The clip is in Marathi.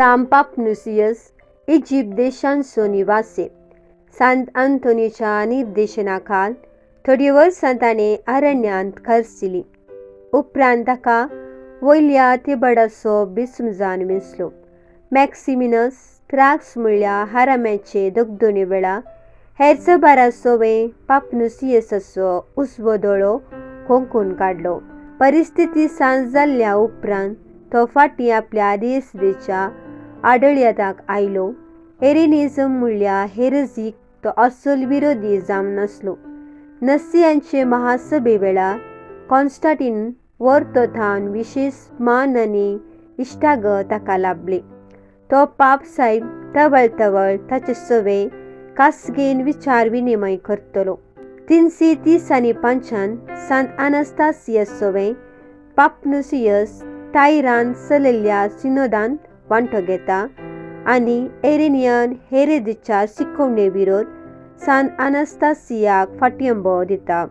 सांत पापनुसियस इजिप्त देशांचो निवासी सांत आंतोनीच्या निर्देशनाखाल थोडी वर्सां ताणें अरण्यांत खर्चिली. उपरांत ताका वयल्या तिबेटाचो बिस्म जावन मेजलो. मॅक्सिमिनस थ्राक्स म्हणल्यार हाराम्याचे दोगदोनी वेळा हेर्जबाराचोवें पापनुसियसाचो उजवो दोळो खोंकून काडलो. परिस्थिती सांज जाल्ल्या उपरांत तो फाटीं आपल्या देसुदेच्या आडळ्याताक आयलो. एरेनिझम म्हणल्यार हेरेजीक तो अस्सल विरोधी जावन नासलो. नसियांचे महासभे वेळार कॉन्स्टँटीन व्हरतो थावन विशेश मान आनी इश्टागत ताका लाबले. तो पाप साहेब तवळ ताचे सवे खासगेन विचार विनिमय करतलो. 330 सांत अनास्तासियासोवें पापनुसियस टायरांत चलिल्ल्या सिनोदांत वांटो घेता आनी एरेनियन हेरेदीच्या शिकवणे विरोध सांत अनास्तासियाक फाटिंबो दिता.